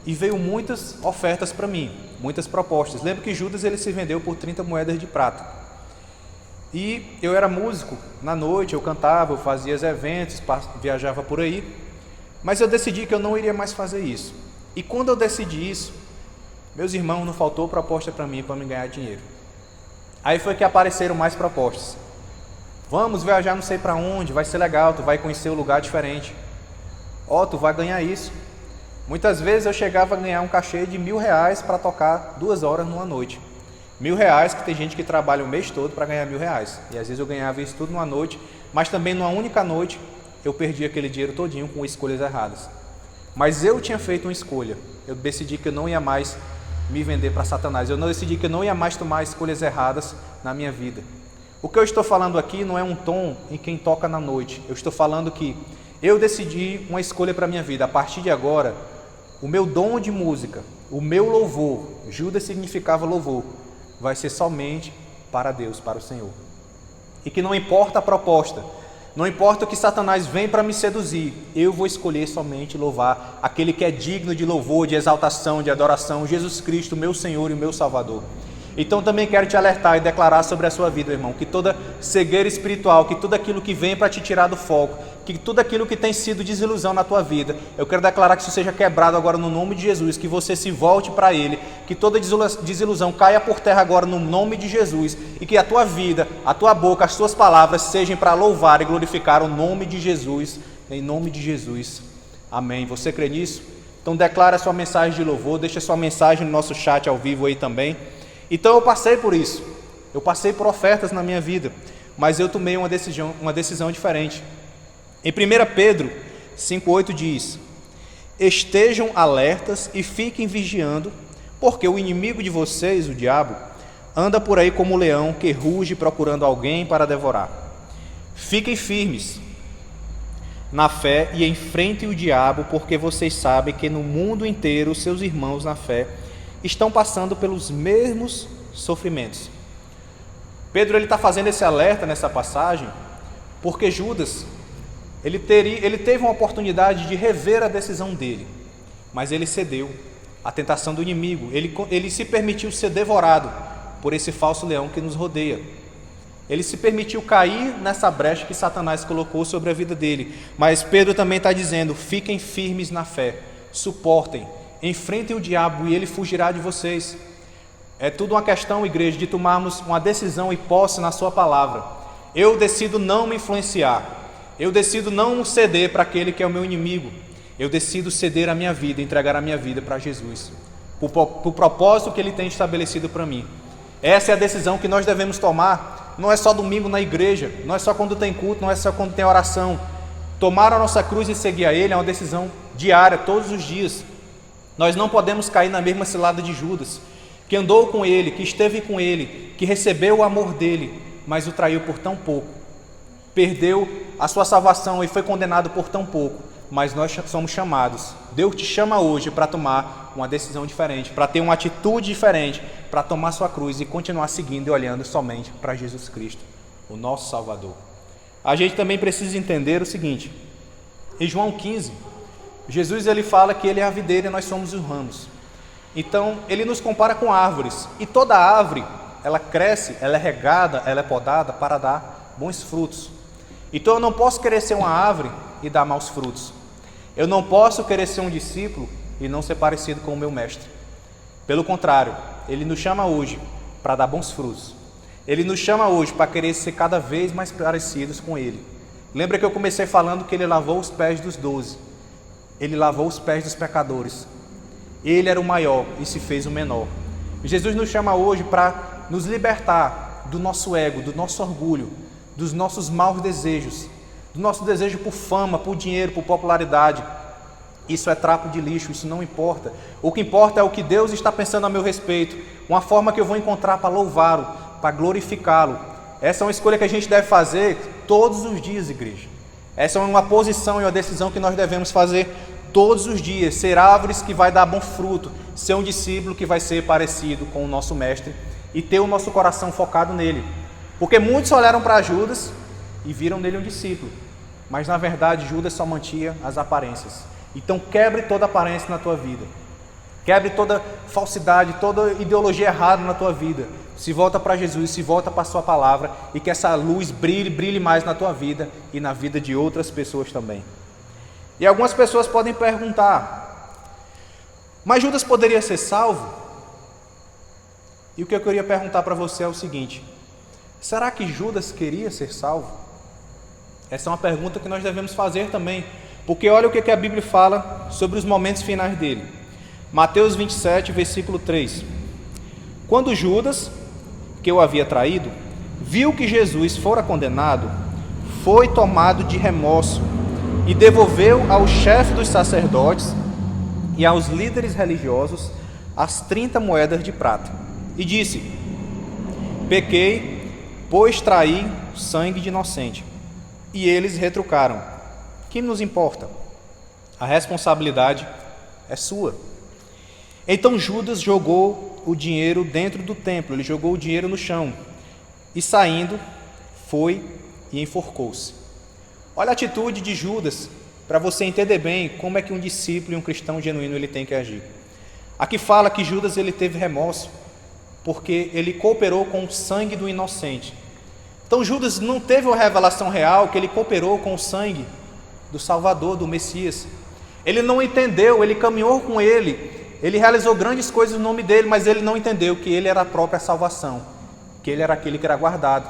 e veio muitas ofertas para mim, muitas propostas. Lembro que Judas, ele se vendeu por 30 moedas de prata. E eu era músico, na noite eu cantava, eu fazia os eventos, viajava por aí, mas eu decidi que eu não iria mais fazer isso. E quando eu decidi isso, meus irmãos, não faltou proposta para mim ganhar dinheiro. Aí foi que apareceram mais propostas. Vamos viajar não sei para onde, vai ser legal, tu vai conhecer um lugar diferente. Ó, tu vai ganhar isso. Muitas vezes eu chegava a ganhar um cachê de R$1.000 para tocar 2 horas numa noite. R$1.000, que tem gente que trabalha o mês todo para ganhar R$1.000. E às vezes eu ganhava isso tudo numa noite, mas também numa única noite eu perdi aquele dinheiro todinho com escolhas erradas. Mas eu tinha feito uma escolha. Eu decidi que eu não ia mais me vender para Satanás. Eu não decidi que eu não ia mais tomar escolhas erradas na minha vida. O que eu estou falando aqui não é um tom em quem toca na noite. Eu estou falando que eu decidi uma escolha para a minha vida. A partir de agora, o meu dom de música, o meu louvor, Judas significava louvor, vai ser somente para Deus, para o Senhor. E que não importa a proposta, não importa o que Satanás vem para me seduzir, eu vou escolher somente louvar aquele que é digno de louvor, de exaltação, de adoração, Jesus Cristo, meu Senhor e meu Salvador. Então também quero te alertar e declarar sobre a sua vida, irmão, que toda cegueira espiritual, que tudo aquilo que vem para te tirar do foco, que tudo aquilo que tem sido desilusão na tua vida, eu quero declarar que isso seja quebrado agora no nome de Jesus, que você se volte para Ele, que toda desilusão caia por terra agora no nome de Jesus, e que a tua vida, a tua boca, as tuas palavras sejam para louvar e glorificar o nome de Jesus, em nome de Jesus. Amém. Você crê nisso? Então declara a sua mensagem de louvor, deixa a sua mensagem no nosso chat ao vivo aí também. Então eu passei por isso, eu passei por ofertas na minha vida, mas eu tomei uma decisão diferente. Em 1 Pedro 5,8 diz: estejam alertas e fiquem vigiando, porque o inimigo de vocês, o diabo, anda por aí como um leão que ruge procurando alguém para devorar. Fiquem firmes na fé e enfrentem o diabo, porque vocês sabem que no mundo inteiro seus irmãos na fé estão passando pelos mesmos sofrimentos. Pedro está fazendo esse alerta nessa passagem porque Judas ele teve uma oportunidade de rever a decisão dele, mas ele cedeu à tentação do inimigo. Ele se permitiu ser devorado por esse falso leão que nos rodeia. Ele se permitiu cair nessa brecha que Satanás colocou sobre a vida dele. Mas Pedro também está dizendo: fiquem firmes na fé, suportem, enfrentem o diabo e ele fugirá de vocês. É tudo uma questão, igreja, de tomarmos uma decisão e posse na sua palavra. Eu decido não me influenciar, eu decido não ceder para aquele que é o meu inimigo, eu decido ceder a minha vida, entregar a minha vida para Jesus, para o propósito que Ele tem estabelecido para mim. Essa é a decisão que nós devemos tomar. Não é só domingo na igreja, não é só quando tem culto, não é só quando tem oração. Tomar a nossa cruz e seguir a Ele é uma decisão diária, todos os dias. Nós não podemos cair na mesma cilada de Judas, que andou com Ele, que esteve com Ele, que recebeu o amor dEle, mas o traiu por tão pouco, perdeu a sua salvação e foi condenado por tão pouco. Mas nós somos chamados, Deus te chama hoje para tomar uma decisão diferente, para ter uma atitude diferente, para tomar sua cruz e continuar seguindo e olhando somente para Jesus Cristo, o nosso Salvador. A gente também precisa entender o seguinte: em João 15, Jesus ele fala que Ele é a videira e nós somos os ramos. Então Ele nos compara com árvores, e toda árvore ela cresce, ela é regada, ela é podada para dar bons frutos. Então eu não posso querer ser uma árvore e dar maus frutos. Eu não posso querer ser um discípulo e não ser parecido com o meu mestre. Pelo contrário, Ele nos chama hoje para dar bons frutos. Ele nos chama hoje para querer ser cada vez mais parecidos com Ele. Lembra que eu comecei falando que Ele lavou os pés dos 12. Ele lavou os pés dos pecadores. Ele era o maior e se fez o menor. Jesus nos chama hoje para nos libertar do nosso ego, do nosso orgulho, dos nossos maus desejos, do nosso desejo por fama, por dinheiro, por popularidade. Isso é trapo de lixo, isso não importa. O que importa é o que Deus está pensando a meu respeito, uma forma que eu vou encontrar para louvá-lo, para glorificá-lo. Essa é uma escolha que a gente deve fazer todos os dias, igreja. Essa é uma posição e uma decisão que nós devemos fazer todos os dias, ser árvores que vai dar bom fruto, ser um discípulo que vai ser parecido com o nosso mestre e ter o nosso coração focado nele. Porque muitos olharam para Judas e viram nele um discípulo, mas na verdade Judas só mantinha as aparências. Então quebre toda aparência na tua vida, quebre toda falsidade, toda ideologia errada na tua vida, se volta para Jesus, se volta para a sua palavra e que essa luz brilhe mais na tua vida e na vida de outras pessoas também. E algumas pessoas podem perguntar, mas Judas poderia ser salvo? E o que eu queria perguntar para você é o seguinte, será que Judas queria ser salvo? Essa é uma pergunta que nós devemos fazer também, porque olha o que a Bíblia fala sobre os momentos finais dele. Mateus 27, versículo 3. Quando Judas, que o havia traído, viu que Jesus fora condenado, foi tomado de remorso e devolveu ao chefe dos sacerdotes e aos líderes religiosos as 30 moedas de prata. E disse: pequei, pois traí sangue de inocente. E eles retrucaram: que nos importa? A responsabilidade é sua. Então Judas jogou o dinheiro dentro do templo, ele jogou o dinheiro no chão e, saindo, foi e enforcou-se. Olha a atitude de Judas, para você entender bem como é que um discípulo e um cristão genuíno ele tem que agir. Aqui fala que Judas ele teve remorso porque ele cooperou com o sangue do inocente. Então Judas não teve uma revelação real que ele cooperou com o sangue do Salvador, do Messias. Ele não entendeu, ele caminhou com ele, ele realizou grandes coisas no nome dele, mas ele não entendeu que ele era a própria salvação, que ele era aquele que era guardado.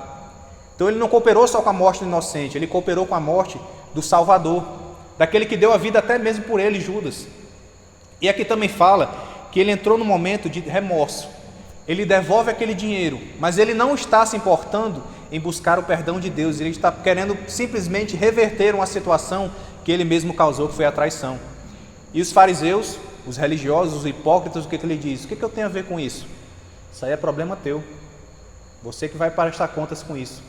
Então ele não cooperou só com a morte do inocente, ele cooperou com a morte do Salvador, daquele que deu a vida até mesmo por ele, Judas. E aqui também fala que ele entrou num momento de remorso. Ele devolve aquele dinheiro, mas ele não está se importando em buscar o perdão de Deus, ele está querendo simplesmente reverter uma situação que ele mesmo causou, que foi a traição. E os fariseus, os religiosos, os hipócritas, o que ele diz? O que eu tenho a ver com isso? Isso aí é problema teu, você que vai prestar contas com isso.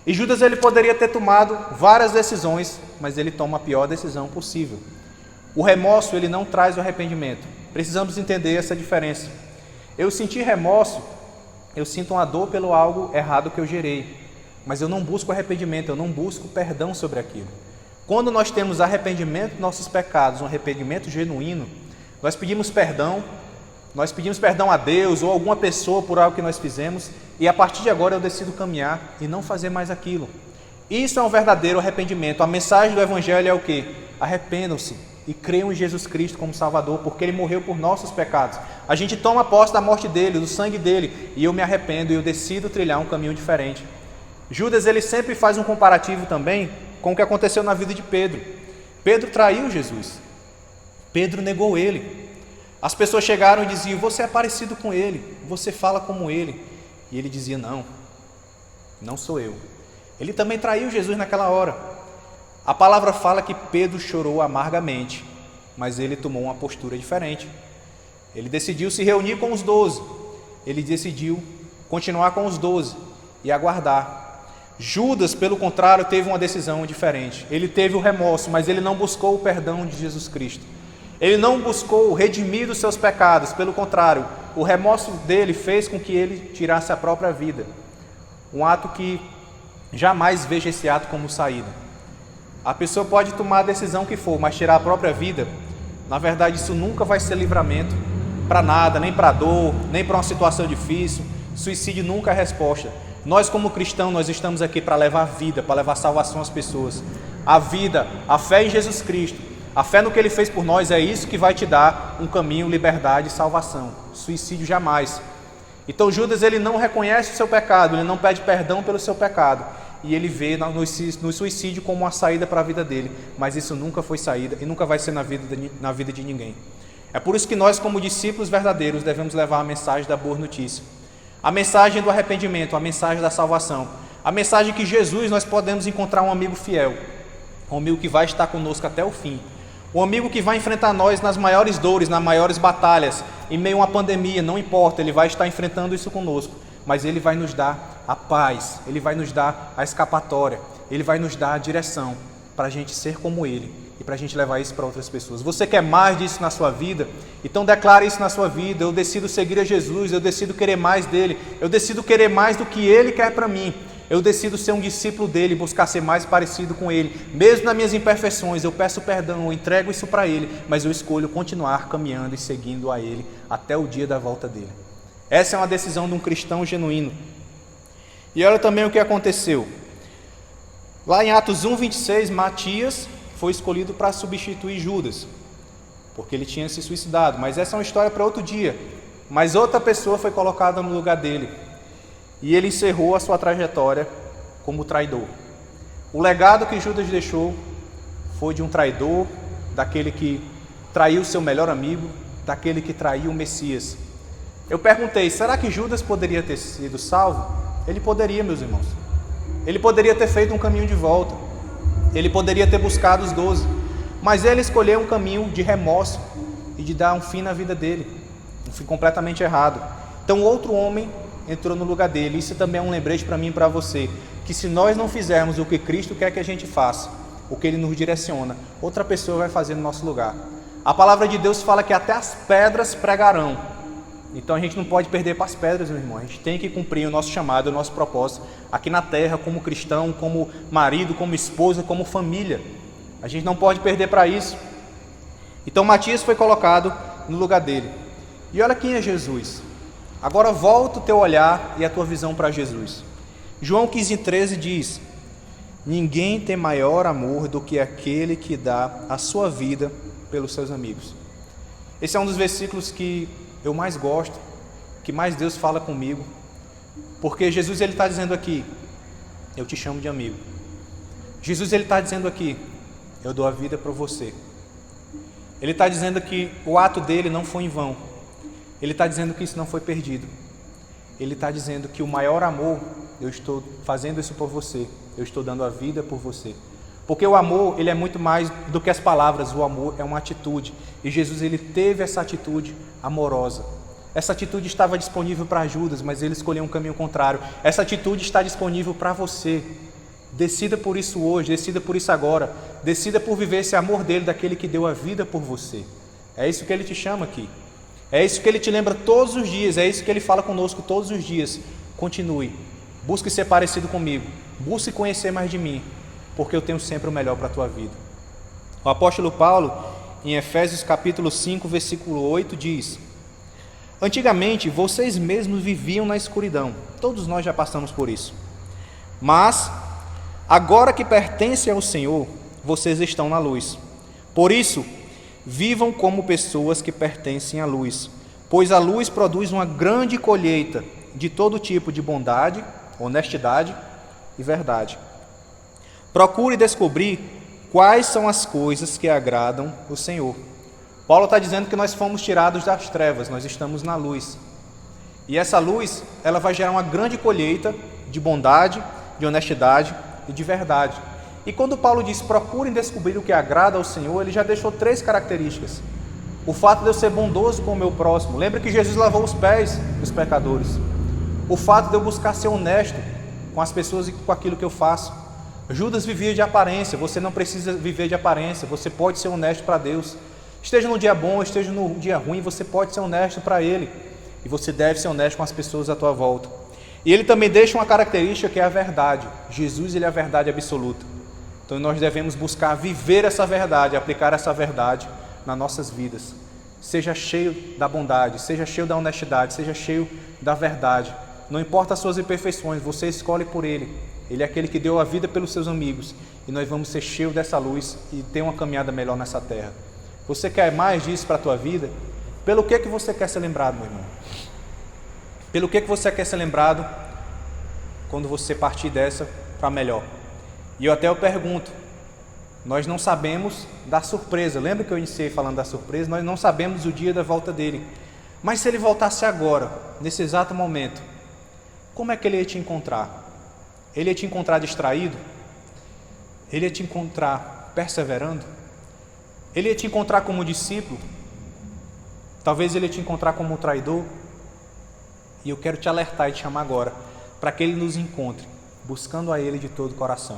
E Judas ele poderia ter tomado várias decisões, mas ele toma a pior decisão possível. O remorso ele não traz o arrependimento, precisamos entender essa diferença. Eu senti remorso, eu sinto uma dor pelo algo errado que eu gerei, mas eu não busco arrependimento, eu não busco perdão sobre aquilo. Quando nós temos arrependimento dos nossos pecados, um arrependimento genuíno, nós pedimos perdão a Deus ou a alguma pessoa por algo que nós fizemos, e a partir de agora eu decido caminhar e não fazer mais aquilo. Isso é um verdadeiro arrependimento. A mensagem do Evangelho é o quê? Arrependam-se e creiam em Jesus Cristo como Salvador, porque Ele morreu por nossos pecados. A gente toma posse da morte dEle, do sangue dEle, e eu me arrependo e eu decido trilhar um caminho diferente. Judas ele sempre faz um comparativo também com o que aconteceu na vida de Pedro. Pedro traiu Jesus, Pedro negou Ele. As pessoas chegaram e diziam: você é parecido com Ele, você fala como Ele. E ele dizia: não sou eu. Ele também traiu Jesus naquela hora. A palavra fala que Pedro chorou amargamente, mas ele tomou uma postura diferente. Ele decidiu se reunir com os 12, ele decidiu continuar com os 12 e aguardar. Judas, pelo contrário, teve uma decisão diferente. Ele teve o remorso, mas ele não buscou o perdão de Jesus Cristo. Ele não buscou redimir dos seus pecados, pelo contrário, o remorso dele fez com que ele tirasse a própria vida. Um ato que jamais veja esse ato como saída. A pessoa pode tomar a decisão que for, mas tirar a própria vida, na verdade isso nunca vai ser livramento para nada, nem para dor, nem para uma situação difícil. Suicídio nunca é a resposta. Nós como cristãos, nós estamos aqui para levar vida, para levar salvação às pessoas. A vida, a fé em Jesus Cristo, a fé no que Ele fez por nós, é isso que vai te dar um caminho, liberdade e salvação. Suicídio jamais. Então Judas ele não reconhece o seu pecado, ele não pede perdão pelo seu pecado, e ele vê no suicídio como uma saída para a vida dele, mas isso nunca foi saída e nunca vai ser na vida de ninguém. É por isso que nós, como discípulos verdadeiros, devemos levar a mensagem da boa notícia, a mensagem do arrependimento, a mensagem da salvação, a mensagem que Jesus nós podemos encontrar um amigo fiel, um amigo que vai estar conosco até o fim, um amigo que vai enfrentar nós nas maiores dores, nas maiores batalhas, em meio a uma pandemia, não importa, ele vai estar enfrentando isso conosco, mas ele vai nos dar a paz, ele vai nos dar a escapatória, ele vai nos dar a direção para a gente ser como ele e para a gente levar isso para outras pessoas. Você quer mais disso na sua vida? Então declare isso na sua vida. Eu decido seguir a Jesus, eu decido querer mais dele, eu decido querer mais do que ele quer para mim. Eu decido ser um discípulo dele, buscar ser mais parecido com ele. Mesmo nas minhas imperfeições, eu peço perdão, eu entrego isso para ele, mas eu escolho continuar caminhando e seguindo a ele até o dia da volta dele. Essa é uma decisão de um cristão genuíno. E olha também o que aconteceu. Lá em Atos 1:26, Matias foi escolhido para substituir Judas, porque ele tinha se suicidado. Mas essa é uma história para outro dia. Mas outra pessoa foi colocada no lugar dele, e ele encerrou a sua trajetória como traidor. O legado que Judas deixou foi de um traidor, daquele que traiu seu melhor amigo, daquele que traiu o Messias. Eu perguntei, será que Judas poderia ter sido salvo? Ele poderia, meus irmãos. Ele poderia ter feito um caminho de volta. Ele poderia ter buscado os 12. Mas ele escolheu um caminho de remorso e de dar um fim na vida dele. Um fim completamente errado. Então outro homem entrou no lugar dele. Isso também é um lembrete para mim e para você, que se nós não fizermos o que Cristo quer que a gente faça, o que Ele nos direciona, outra pessoa vai fazer no nosso lugar. A palavra de Deus fala que até as pedras pregarão. Então a gente não pode perder para as pedras, meu irmão. A gente tem que cumprir o nosso chamado, o nosso propósito aqui na terra, como cristão, como marido, como esposa, como família. A gente não pode perder para isso. Então Matias foi colocado no lugar dele. E olha quem é Jesus. Agora volta o teu olhar e a tua visão para Jesus. João 15:13 diz: ninguém tem maior amor do que aquele que dá a sua vida pelos seus amigos. Esse é um dos versículos que eu mais gosto, que mais Deus fala comigo, porque Jesus ele está dizendo aqui, eu te chamo de amigo. Jesus ele está dizendo aqui, eu dou a vida para você. Ele está dizendo que o ato dele não foi em vão. Ele está dizendo que isso não foi perdido. Ele está dizendo que o maior amor, eu estou fazendo isso por você. Eu estou dando a vida por você. Porque o amor, ele é muito mais do que as palavras. O amor é uma atitude. E Jesus, ele teve essa atitude amorosa. Essa atitude estava disponível para Judas, mas ele escolheu um caminho contrário. Essa atitude está disponível para você. Decida por isso hoje, decida por isso agora. Decida por viver esse amor dele, daquele que deu a vida por você. É isso que ele te chama aqui. É isso que ele te lembra todos os dias. É isso que ele fala conosco todos os dias. Continue. Busque ser parecido comigo. Busque conhecer mais de mim, porque eu tenho sempre o melhor para a tua vida. O apóstolo Paulo, em Efésios capítulo 5, versículo 8, diz: antigamente vocês mesmos viviam na escuridão. Todos nós já passamos por isso. Mas, agora que pertencem ao Senhor, vocês estão na luz. Por isso, vivam como pessoas que pertencem à luz, pois a luz produz uma grande colheita de todo tipo de bondade, honestidade e verdade. Procure descobrir quais são as coisas que agradam o Senhor. Paulo está dizendo que nós fomos tirados das trevas, nós estamos na luz. E essa luz, ela vai gerar uma grande colheita de bondade, de honestidade e de verdade. E quando Paulo diz, procurem descobrir o que agrada ao Senhor, ele já deixou 3 características. O fato de eu ser bondoso com o meu próximo. Lembra que Jesus lavou os pés dos pecadores. O fato de eu buscar ser honesto com as pessoas e com aquilo que eu faço. Judas vivia de aparência, você não precisa viver de aparência, você pode ser honesto para Deus. Esteja no dia bom, esteja no dia ruim, você pode ser honesto para Ele. E você deve ser honesto com as pessoas à tua volta. E ele também deixa uma característica que é a verdade. Jesus, ele é a verdade absoluta. Então nós devemos buscar viver essa verdade, aplicar essa verdade nas nossas vidas. Seja cheio da bondade, seja cheio da honestidade, seja cheio da verdade. Não importa as suas imperfeições, você escolhe por Ele. Ele é aquele que deu a vida pelos seus amigos. E nós vamos ser cheios dessa luz e ter uma caminhada melhor nessa terra. Você quer mais disso para a tua vida? Pelo que você quer ser lembrado, meu irmão? Pelo que você quer ser lembrado quando você partir dessa para melhor? E eu pergunto, nós não sabemos da surpresa. Lembra que eu iniciei falando da surpresa? Nós não sabemos o dia da volta dele. Mas se ele voltasse agora, nesse exato momento, como é que ele ia te encontrar? Ele ia te encontrar distraído? Ele ia te encontrar perseverando? Ele ia te encontrar como discípulo? Talvez ele ia te encontrar como um traidor? E eu quero te alertar e te chamar agora, para que ele nos encontre, buscando a ele de todo o coração.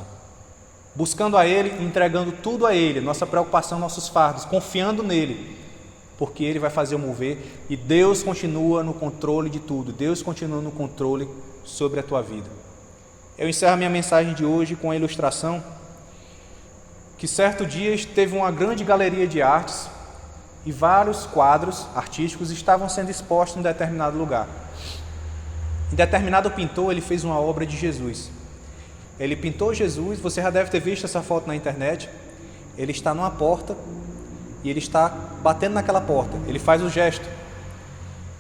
Buscando a Ele, entregando tudo a Ele, nossa preocupação, nossos fardos, confiando nele, porque Ele vai fazer o mover e Deus continua no controle de tudo, Deus continua no controle sobre a tua vida. Eu encerro a minha mensagem de hoje com a ilustração que certo dia teve uma grande galeria de artes e vários quadros artísticos estavam sendo expostos em um determinado lugar. Em determinado pintor, ele fez uma obra de Jesus. Ele pintou Jesus, você já deve ter visto essa foto na internet. Ele está numa porta e ele está batendo naquela porta. Ele faz o gesto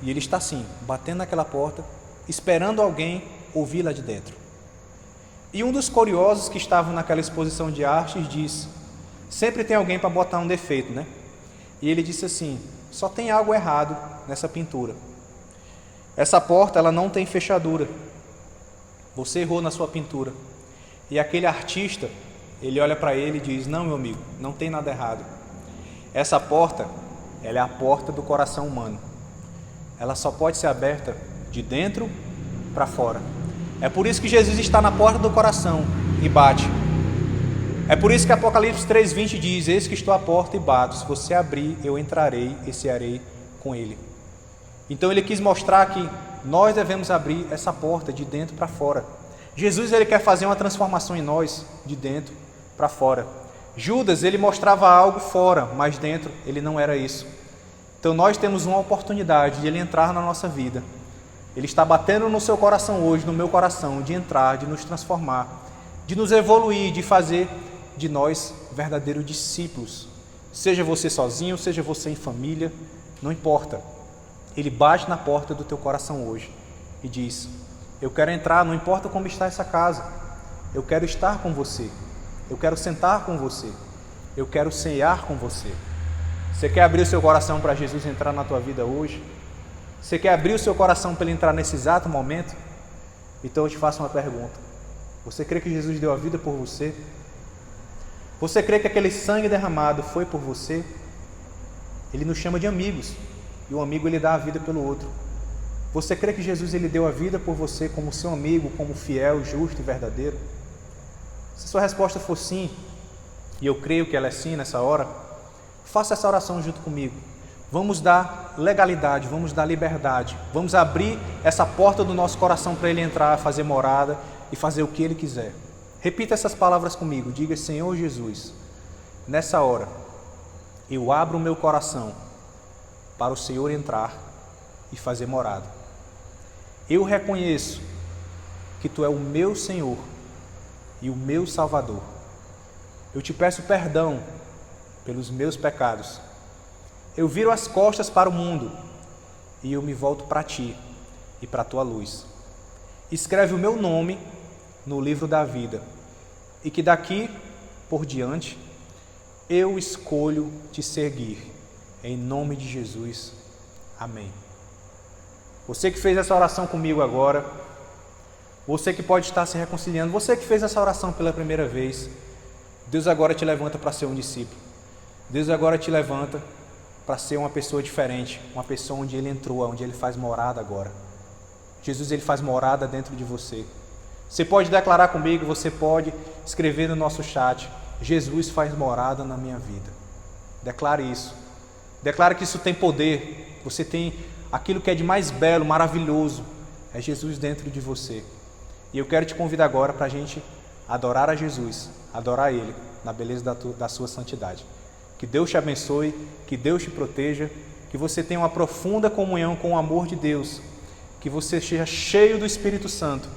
e ele está assim, batendo naquela porta, esperando alguém ouvir lá de dentro. E um dos curiosos que estavam naquela exposição de artes disse: sempre tem alguém para botar um defeito, né? E ele disse assim: só tem algo errado nessa pintura. Essa porta, ela não tem fechadura. Você errou na sua pintura. E aquele artista, ele olha para ele e diz: não, meu amigo, não tem nada errado. Essa porta, ela é a porta do coração humano. Ela só pode ser aberta de dentro para fora. É por isso que Jesus está na porta do coração e bate. É por isso que Apocalipse 3:20 diz: eis que estou à porta e bato, se você abrir, eu entrarei e cearei com ele. Então ele quis mostrar que nós devemos abrir essa porta de dentro para fora. Jesus, ele quer fazer uma transformação em nós de dentro para fora. Judas, ele mostrava algo fora, mas dentro ele não era isso. Então nós temos uma oportunidade de ele entrar na nossa vida. Ele está batendo no seu coração hoje, no meu coração, de entrar, de nos transformar, de nos evoluir, de fazer de nós verdadeiros discípulos. Seja você sozinho, seja você em família, não importa. Ele bate na porta do teu coração hoje e diz: eu quero entrar, não importa como está essa casa, eu quero estar com você, eu quero sentar com você, eu quero cear com você. Você quer abrir o seu coração para Jesus entrar na tua vida hoje? Você quer abrir o seu coração para ele entrar nesse exato momento? Então eu te faço uma pergunta: você crê que Jesus deu a vida por você? Você crê que aquele sangue derramado foi por você? Ele nos chama de amigos, e o amigo ele dá a vida pelo outro. Você crê que Jesus ele deu a vida por você como seu amigo, como fiel, justo e verdadeiro? Se sua resposta for sim, e eu creio que ela é sim nessa hora, faça essa oração junto comigo. Vamos dar legalidade, vamos dar liberdade, vamos abrir essa porta do nosso coração para ele entrar, fazer morada e fazer o que ele quiser. Repita essas palavras comigo, diga: Senhor Jesus, nessa hora eu abro o meu coração para o Senhor entrar e fazer morada. Eu reconheço que Tu é o meu Senhor e o meu Salvador. Eu te peço perdão pelos meus pecados. Eu viro as costas para o mundo e eu me volto para Ti e para a Tua luz. Escreve o meu nome no livro da vida e que daqui por diante eu escolho Te seguir. Em nome de Jesus. Amém. Você que fez essa oração comigo agora, você que pode estar se reconciliando, você que fez essa oração pela primeira vez, Deus agora te levanta para ser um discípulo. Deus agora te levanta para ser uma pessoa diferente, uma pessoa onde Ele entrou, onde Ele faz morada agora. Jesus, Ele faz morada dentro de você. Você pode declarar comigo, você pode escrever no nosso chat: Jesus faz morada na minha vida. Declare isso. Declare que isso tem poder. Você tem aquilo que é de mais belo, maravilhoso. É Jesus dentro de você. E eu quero te convidar agora para a gente adorar a Jesus, adorar Ele na beleza da sua santidade. Que Deus te abençoe, que Deus te proteja, que você tenha uma profunda comunhão com o amor de Deus, que você seja cheio do Espírito Santo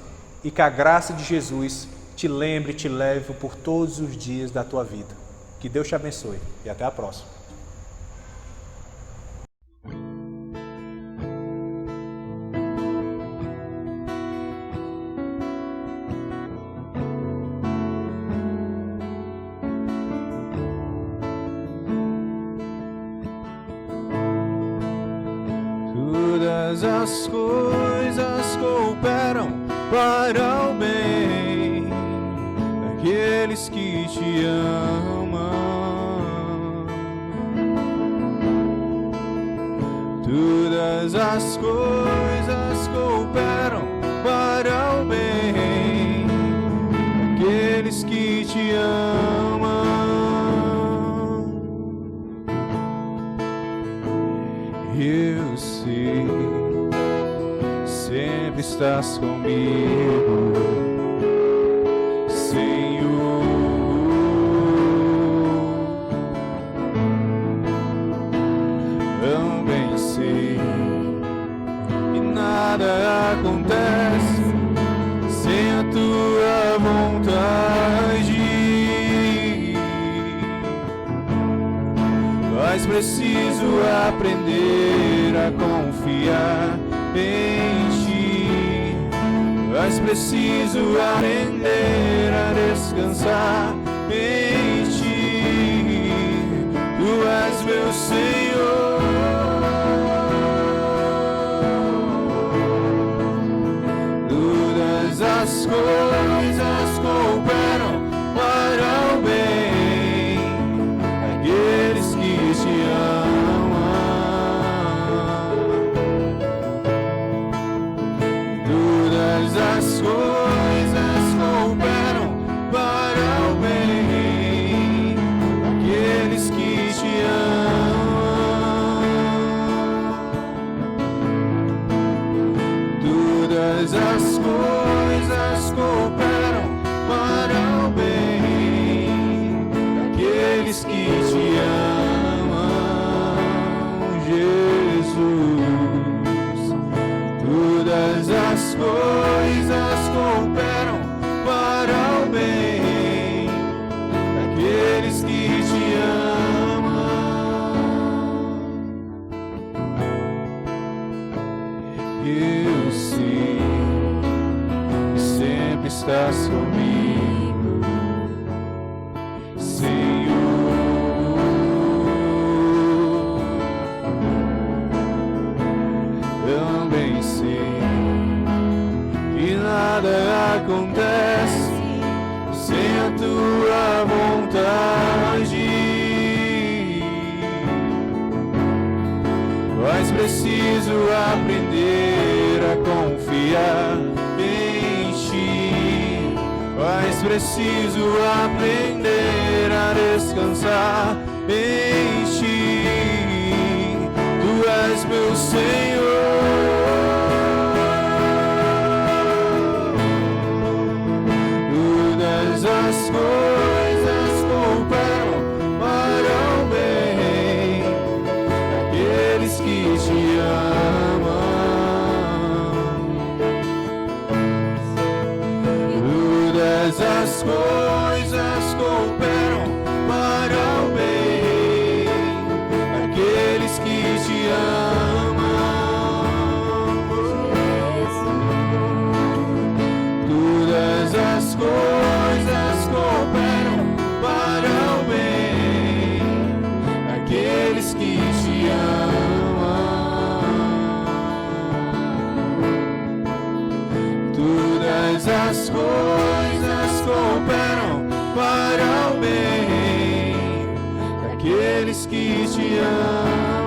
e que a graça de Jesus te lembre e te leve por todos os dias da tua vida. Que Deus te abençoe e até a próxima. Todas as coisas cooperam para o bem daqueles que te amam. Todas as coisas cooperam para o bem daqueles que te amam. Eu sei, sempre estás comigo, Senhor. Também sei que nada acontece mas preciso aprender a confiar em Ti. Mas preciso aprender a descansar em Ti. Tu és meu Senhor. Todas as coisas cooperam para o bem daqueles que te amam. Todas as coisas cooperam para o bem daqueles que te amam. Todas as coisas cooperam para o bem daqueles que te amam, Jesus. Todas as coisas cooperam para o bem daqueles que te amam. Eu sei que sempre estás comigo, Senhor. Também sei que nada acontece sem a tua vontade, mas preciso aprender a confiar em Ti. Mas preciso aprender a descansar em Ti. Tu és meu Senhor. Todas as coisas cooperam para o bem daqueles que te amam. Todas as coisas cooperam para o bem daqueles que te amam. Todas as coisas cooperam para o bem daqueles que te amam. Todas as coisas cooperam para o bem daqueles que te amam.